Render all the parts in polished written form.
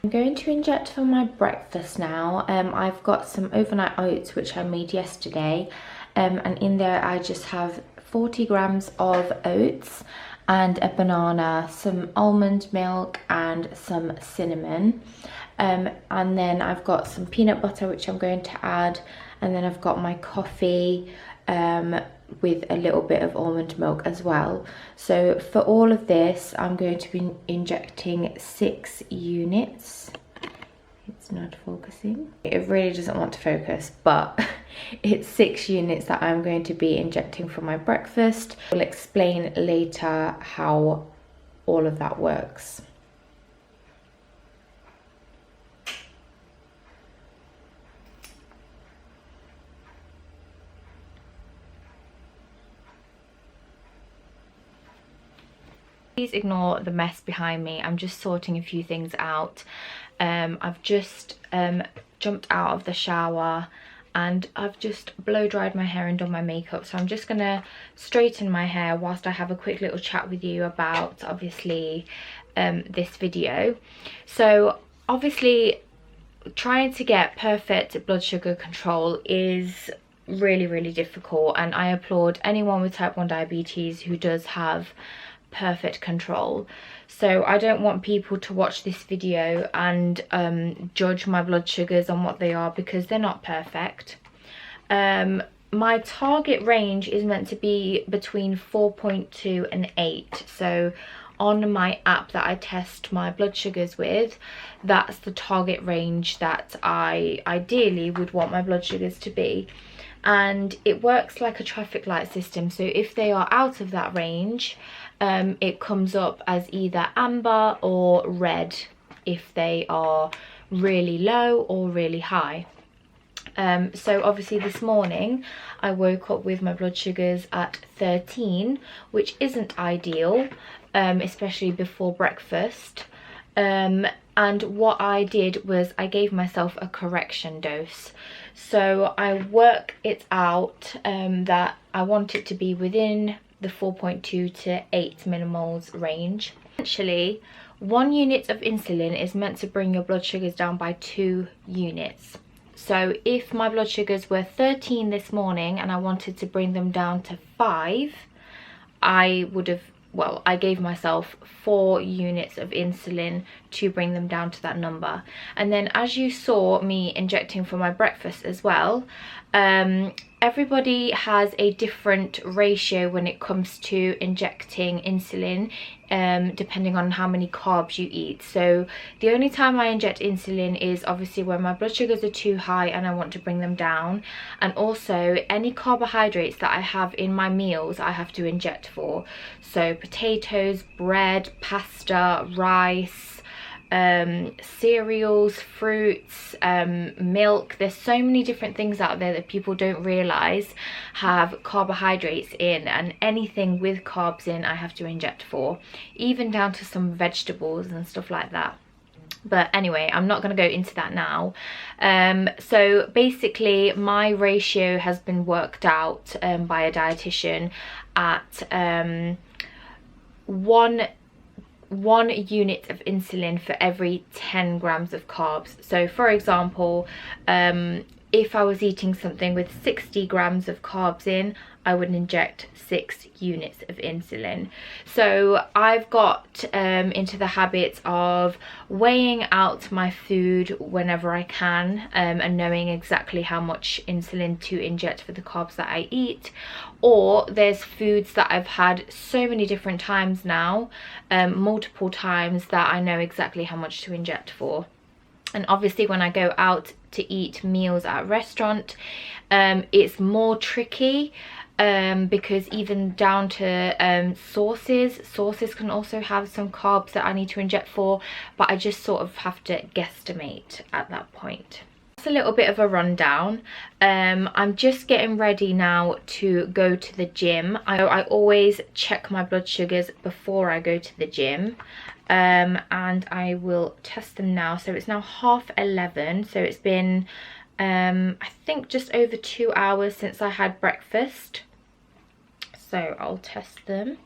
I'm going to inject for my breakfast now. I've got some overnight oats which I made yesterday, and in there I just have 40 grams of oats and a banana, some almond milk and some cinnamon, and then I've got some peanut butter which I'm going to add, and then I've got my coffee with a little bit of almond milk as well. So for all of this I'm going to be injecting 6 units. It's not focusing. It really doesn't want to focus, but it's 6 units that I'm going to be injecting for my breakfast. I'll explain later how all of that works. Please ignore the mess behind me. I'm just sorting a few things out. I've just jumped out of the shower and I've just blow dried my hair and done my makeup, so I'm just gonna straighten my hair whilst I have a quick little chat with you about obviously this video. So obviously trying to get perfect blood sugar control is really difficult, and I applaud anyone with type 1 diabetes who does have perfect control. So I don't want people to watch this video and judge my blood sugars on what they are, because they're not perfect. My target range is meant to be between 4.2 and 8. So on my app that I test my blood sugars with, that's the target range that I ideally would want my blood sugars to be. And it works like a traffic light system, so if they are out of that range, it comes up as either amber or red if they are really low or really high. So obviously this morning I woke up with my blood sugars at 13, which isn't ideal, especially before breakfast. And what I did was I gave myself a correction dose. So I work it out that I want it to be within the 4.2 to 8 millimoles range. Essentially, 1 unit of insulin is meant to bring your blood sugars down by 2 units. So if my blood sugars were 13 this morning and I wanted to bring them down to 5, I would have, well, I gave myself 4 units of insulin to bring them down to that number. And then as you saw me injecting for my breakfast as well, everybody has a different ratio when it comes to injecting insulin, depending on how many carbs you eat. So the only time I inject insulin is obviously when my blood sugars are too high and I want to bring them down, and also any carbohydrates that I have in my meals I have to inject for. So potatoes, bread, pasta, rice, cereals, fruits, milk. There's so many different things out there that people don't realize have carbohydrates in, and anything with carbs in I have to inject for, even down to some vegetables and stuff like that. But anyway, I'm not going to go into that now. So basically my ratio has been worked out by a dietitian at one unit of insulin for every 10 grams of carbs. So for example, if I was eating something with 60 grams of carbs in, I would inject 6 units of insulin. So I've got into the habit of weighing out my food whenever I can, and knowing exactly how much insulin to inject for the carbs that I eat. Or there's foods that I've had so many different times now, multiple times, that I know exactly how much to inject for. And obviously when I go out to eat meals at a restaurant, it's more tricky, because even down to sauces can also have some carbs that I need to inject for, but I just sort of have to guesstimate at that point. That's a little bit of a rundown. I'm just getting ready now to go to the gym. I always check my blood sugars before I go to the gym, and I will test them now. So it's now 11:30, so it's been I think just over 2 hours since I had breakfast. So I'll test them.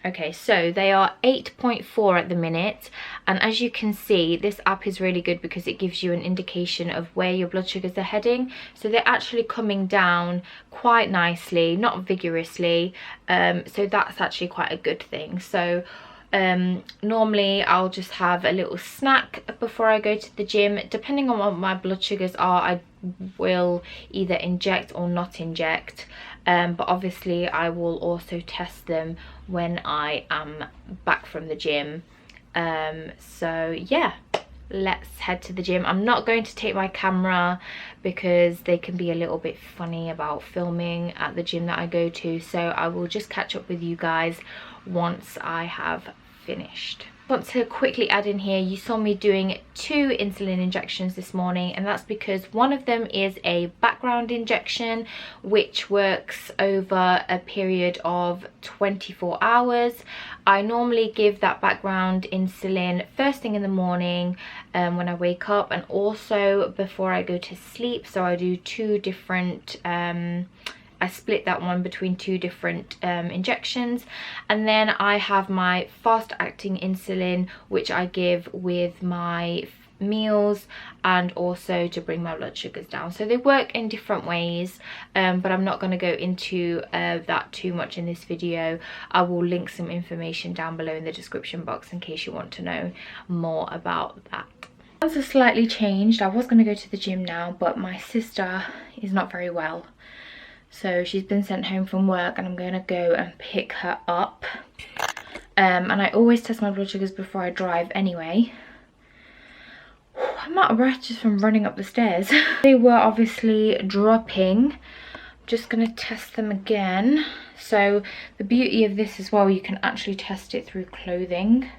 Okay, so they are 8.4 at the minute, and as you can see, this app is really good because it gives you an indication of where your blood sugars are heading. So they're actually coming down quite nicely, not vigorously, so that's actually quite a good thing. So normally I'll just have a little snack before I go to the gym. Depending on what my blood sugars are, I will either inject or not inject, but obviously I will also test them when I am back from the gym. So yeah, let's head to the gym. I'm not going to take my camera because they can be a little bit funny about filming at the gym that I go to, so I will just catch up with you guys once I have finished. I want to quickly add in here, you saw me doing 2 insulin injections this morning, and that's because one of them is a background injection which works over a period of 24 hours. I normally give that background insulin first thing in the morning when I wake up, and also before I go to sleep. So I do 2 different I split that one between 2 different injections, and then I have my fast acting insulin which I give with my meals and also to bring my blood sugars down. So they work in different ways, but I'm not going to go into that too much in this video. I will link some information down below in the description box in case you want to know more about that. Plans have slightly changed. I was going to go to the gym now, but my sister is not very well. So she's been sent home from work and I'm going to go and pick her up. And I always test my blood sugars before I drive anyway. I'm out of breath just from running up the stairs. They were obviously dropping. I'm just going to test them again. So the beauty of this as well, you can actually test it through clothing.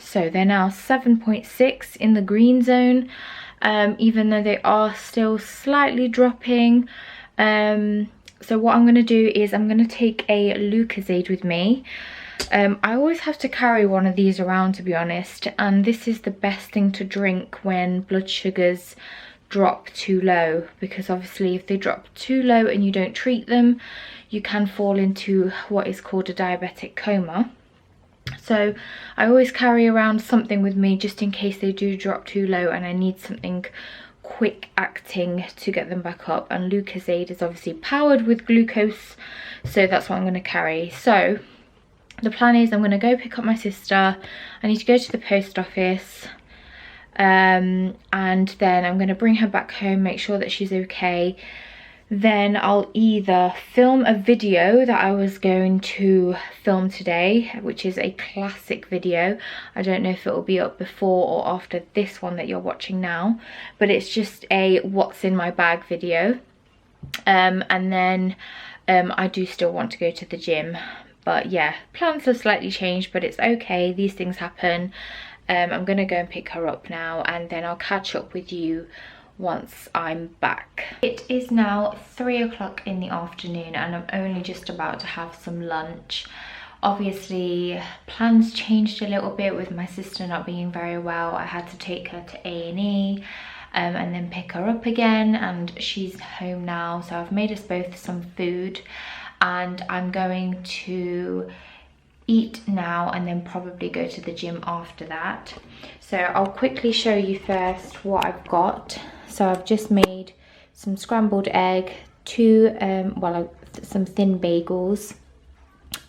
So they're now 7.6 in the green zone. Even though they are still slightly dropping. So what I'm going to do is I'm going to take a Lucozade with me. I always have to carry one of these around, to be honest, and this is the best thing to drink when blood sugars drop too low, because obviously if they drop too low and you don't treat them, you can fall into what is called a diabetic coma. So I always carry around something with me just in case they do drop too low and I need something quick acting to get them back up. And Lucozade is obviously powered with glucose, so that's what I'm going to carry. So the plan is I'm going to go pick up my sister. I need to go to the post office, and then I'm going to bring her back home, make sure that she's okay. Then I'll either film a video that I was going to film today, which is a classic video. I don't know if it will be up before or after this one that you're watching now, but it's just a what's in my bag video. And then I do still want to go to the gym. But yeah, plans have slightly changed, but it's okay. These things happen. I'm going to go and pick her up now, and then I'll catch up with you once I'm back. It is now 3 o'clock in the afternoon and I'm only just about to have some lunch. Obviously plans changed a little bit with my sister not being very well. I had to take her to A&E and then pick her up again, and she's home now, so I've made us both some food and I'm going to eat now and then probably go to the gym after that. So I'll quickly show you first what I've got. So I've just made some scrambled egg, some thin bagels.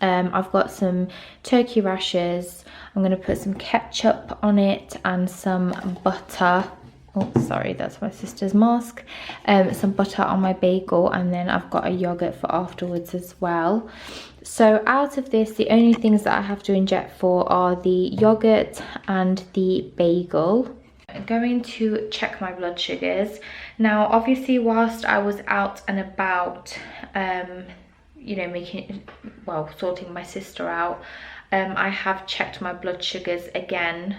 I've got some turkey rashers. I'm going to put some ketchup on it and some butter. Oh, sorry, that's my sister's mask. Some butter on my bagel, and then I've got a yogurt for afterwards as well. So out of this, the only things that I have to inject for are the yogurt and the bagel. I'm going to check my blood sugars. Now, obviously, whilst I was out and about, you know, sorting my sister out, I have checked my blood sugars again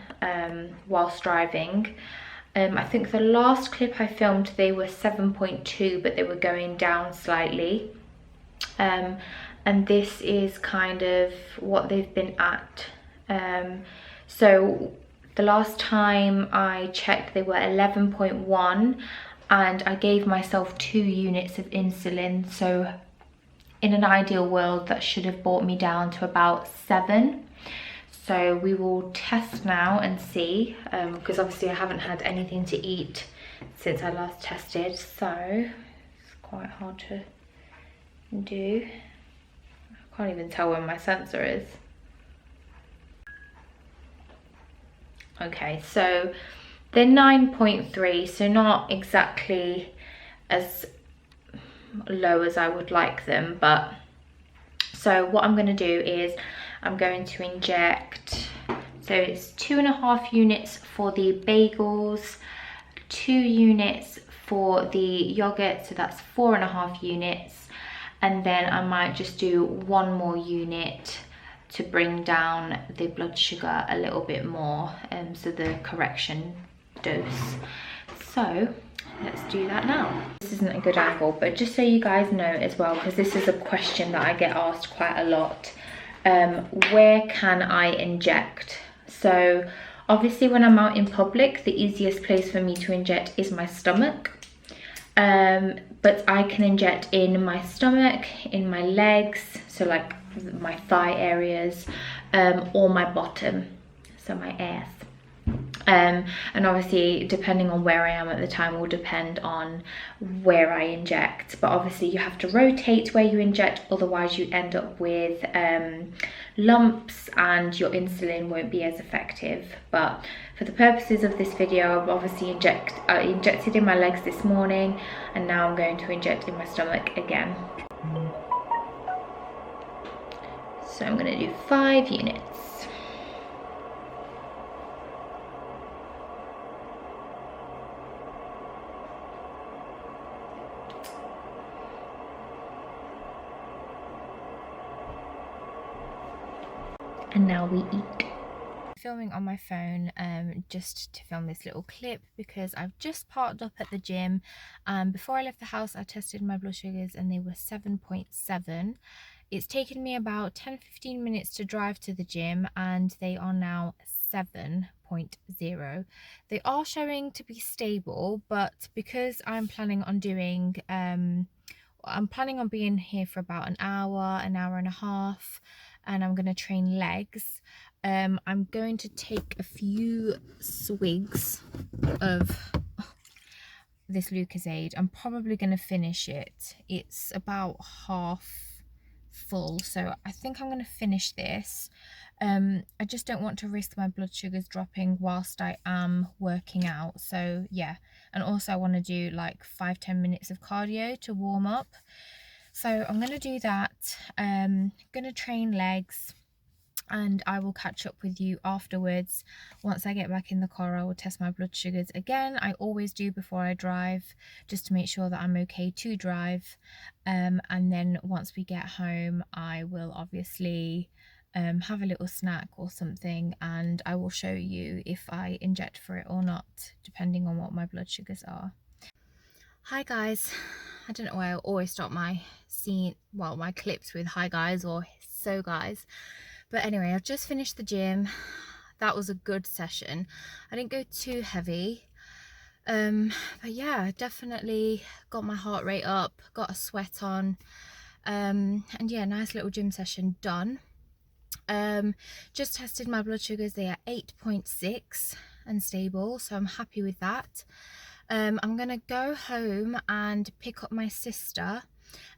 whilst driving. I think the last clip I filmed, they were 7.2, but they were going down slightly. And this is kind of what they've been at. So the last time I checked, they were 11.1, and I gave myself 2 units of insulin. So in an ideal world that should have brought me down to about 7. So we will test now and see, because obviously I haven't had anything to eat since I last tested, so it's quite hard to do. I can't even tell where my sensor is. Okay, so they're 9.3, so not exactly as low as I would like them, but so what I'm going to do is I'm going to inject, so it's 2.5 units for the bagels, 2 units for the yogurt, so that's 4.5 units, and then I might just do 1 more unit to bring down the blood sugar a little bit more, so the correction dose. So let's do that now. This isn't a good angle, but just so you guys know as well, because this is a question that I get asked quite a lot, where can I inject? So obviously when I'm out in public, the easiest place for me to inject is my stomach, but I can inject in my stomach, in my legs, so like my thigh areas, or my bottom, so my ass. And obviously depending on where I am at the time will depend on where I inject, but obviously you have to rotate where you inject, otherwise you end up with lumps and your insulin won't be as effective. But for the purposes of this video, I've obviously injected in my legs this morning, and now I'm going to inject in my stomach again. So I'm going to do 5 units. And now we eat. Filming on my phone just to film this little clip because I've just parked up at the gym. Before I left the house I tested my blood sugars and they were 7.7. It's taken me about 10-15 minutes to drive to the gym and they are now 7.0. They are showing to be stable, but because I'm planning on doing I'm planning on being here for about an hour and a half, and I'm going to train legs. I'm going to take a few swigs of this Lucozade. I'm probably going to finish it. It's about half full, so I think I'm going to finish this. I just don't want to risk my blood sugars dropping whilst I am working out, so yeah. And also I want to do like 5-10 minutes of cardio to warm up, so I'm going to do that. Going to train legs and I will catch up with you afterwards. Once I get back in the car I will test my blood sugars again. I always do before I drive, just to make sure that I'm okay to drive, and then once we get home I will obviously have a little snack or something, and I will show you if I inject for it or not, depending on what my blood sugars are. Hi guys, I don't know why I always start my my clips with hi guys or so guys, but anyway, I've just finished the gym. That was a good session. I didn't go too heavy, but yeah, definitely got my heart rate up, got a sweat on, and yeah, nice little gym session done. Just tested my blood sugars. They are 8.6 and stable, so I'm happy with that. I'm gonna go home and pick up my sister,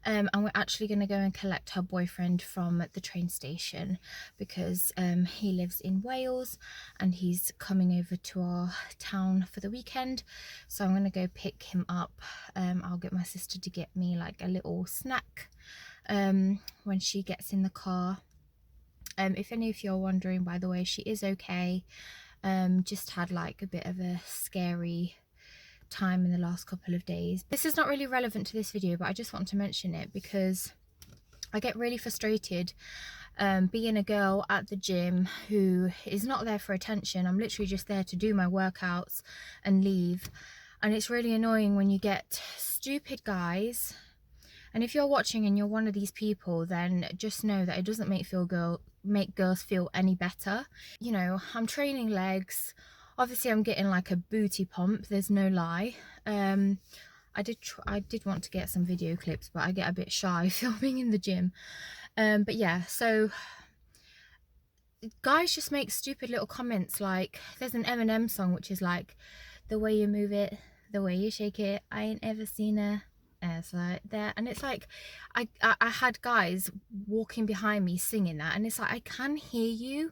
and we're actually gonna go and collect her boyfriend from the train station because he lives in Wales and he's coming over to our town for the weekend, so I'm gonna go pick him up. I'll get my sister to get me like a little snack when she gets in the car. If any of you are wondering, by the way, she is okay. Just had like a bit of a scary time in the last couple of days. This is not really relevant to this video, but I just want to mention it because I get really frustrated being a girl at the gym who is not there for attention. I'm literally just there to do my workouts and leave, and it's really annoying when you get stupid guys. And if you're watching and you're one of these people, then just know that it doesn't make girls feel any better. You know, I'm training legs. Obviously I'm getting like a booty pump, there's no lie. I did want to get some video clips, but I get a bit shy filming in the gym. But yeah, so guys just make stupid little comments. Like there's an Eminem song which is like, the way you move it, the way you shake it, I ain't ever seen a ass like that. And it's like I had guys walking behind me singing that, and it's like, I can hear you.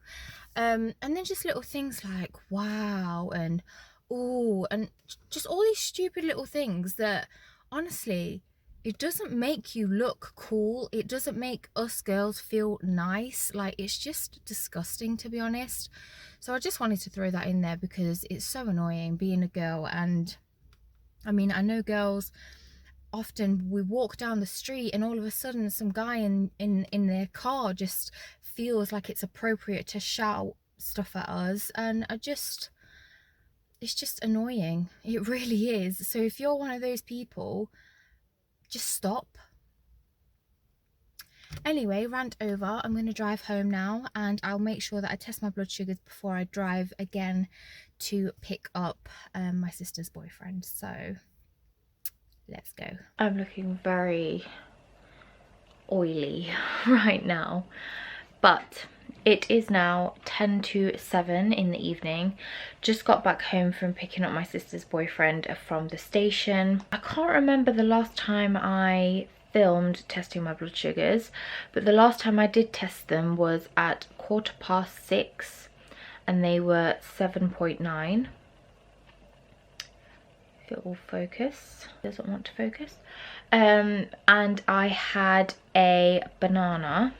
And then just little things like wow and oh, and just all these stupid little things that honestly, it doesn't make you look cool. It doesn't make us girls feel nice. Like, it's just disgusting, to be honest. So I just wanted to throw that in there because it's so annoying being a girl. And I mean, I know girls often, we walk down the street and all of a sudden some guy in their car just feels like it's appropriate to shout stuff at us, and it's just annoying. It really is. So if you're one of those people, just stop. Anyway, rant over. I'm going to drive home now, and I'll make sure that I test my blood sugars before I drive again to pick up my sister's boyfriend. So let's go. I'm looking very oily right now, but it is now 10 to 7 in the evening. Just got back home from picking up my sister's boyfriend from the station. I can't remember the last time I filmed testing my blood sugars, but the last time I did test them was at 6:15 and they were 7.9. If it will focus. Doesn't want to focus. And I had a banana.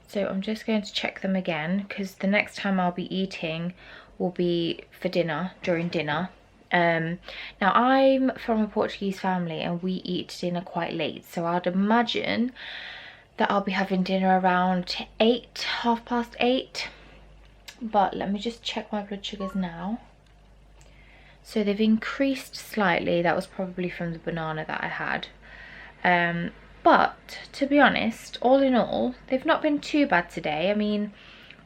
So I'm just going to check them again, because the next time I'll be eating will be for dinner, during dinner. Now I'm from a Portuguese family and we eat dinner quite late, so I'd imagine that I'll be having dinner around 8, 8:30. But let me just check my blood sugars now. So they've increased slightly. That was probably from the banana that I had. But to be honest, all in all, they've not been too bad today. I mean,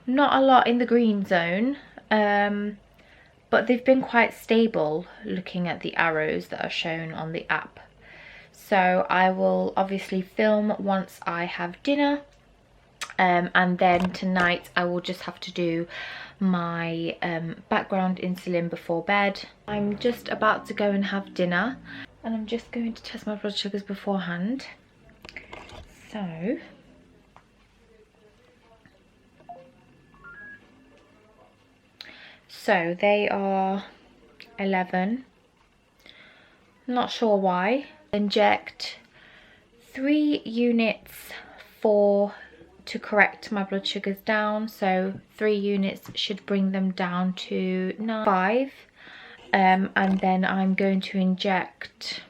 not a lot in the green zone, but they've been quite stable looking at the arrows that are shown on the app. So I will obviously film once I have dinner, and then tonight I will just have to do my background insulin before bed. I'm just about to go and have dinner, and I'm just going to test my blood sugars beforehand. So they are 11. Not sure why. Inject 3 units to correct my blood sugars down. So 3 units should bring them down to 5. And then I'm going to inject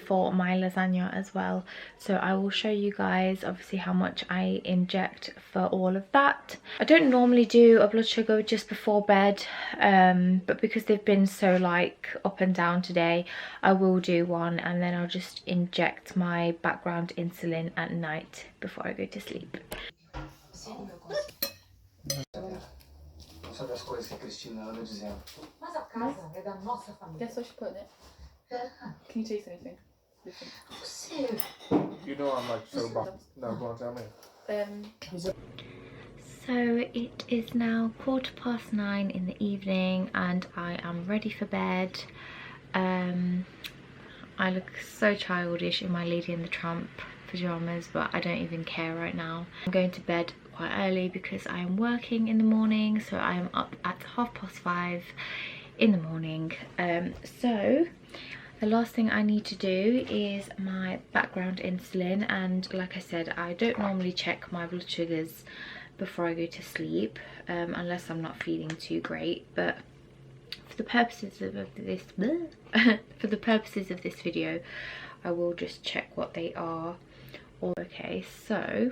for my lasagna as well. So I will show you guys obviously how much I inject for all of that. I don't normally do a blood sugar just before bed, but because they've been so like up and down today, I will do one, and then I'll just inject my background insulin at night before I go to sleep. Guess what she put in it? Can you taste anything? You know I'm like so bad. No, go on, tell me. So it is now 9:15 in the evening and I am ready for bed. I look so childish in my Lady and the Tramp pyjamas, but I don't even care right now. I'm going to bed quite early because I am working in the morning, so I am up at 5:30 in the morning. So the last thing I need to do is my background insulin, and like I said, I don't normally check my blood sugars before I go to sleep unless I'm not feeling too great, but for the purposes of this for the purposes of this video I will just check what they are. Okay, so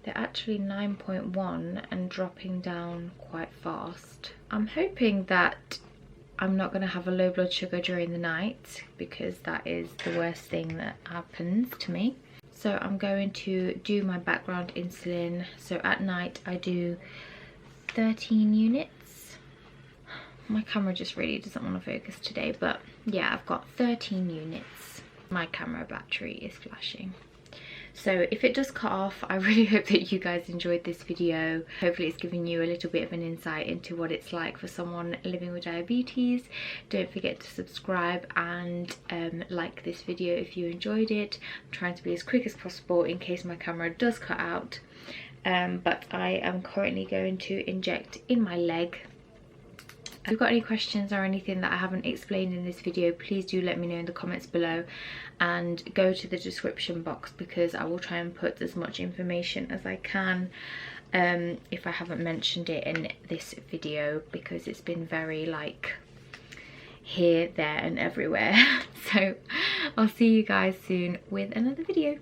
they're actually 9.1 and dropping down quite fast. I'm hoping that I'm not going to have a low blood sugar during the night, because that is the worst thing that happens to me. So I'm going to do my background insulin. So at night I do 13 units. My camera just really doesn't want to focus today, but yeah, I've got 13 units. My camera battery is flashing. So if it does cut off, I really hope that you guys enjoyed this video. Hopefully it's given you a little bit of an insight into what it's like for someone living with diabetes. Don't forget to subscribe and like this video if you enjoyed it. I'm trying to be as quick as possible in case my camera does cut out. But I am currently going to inject in my leg. If you've got any questions or anything that I haven't explained in this video, please do let me know in the comments below, and go to the description box because I will try and put as much information as I can if I haven't mentioned it in this video, because it's been very like here, there and everywhere. So I'll see you guys soon with another video.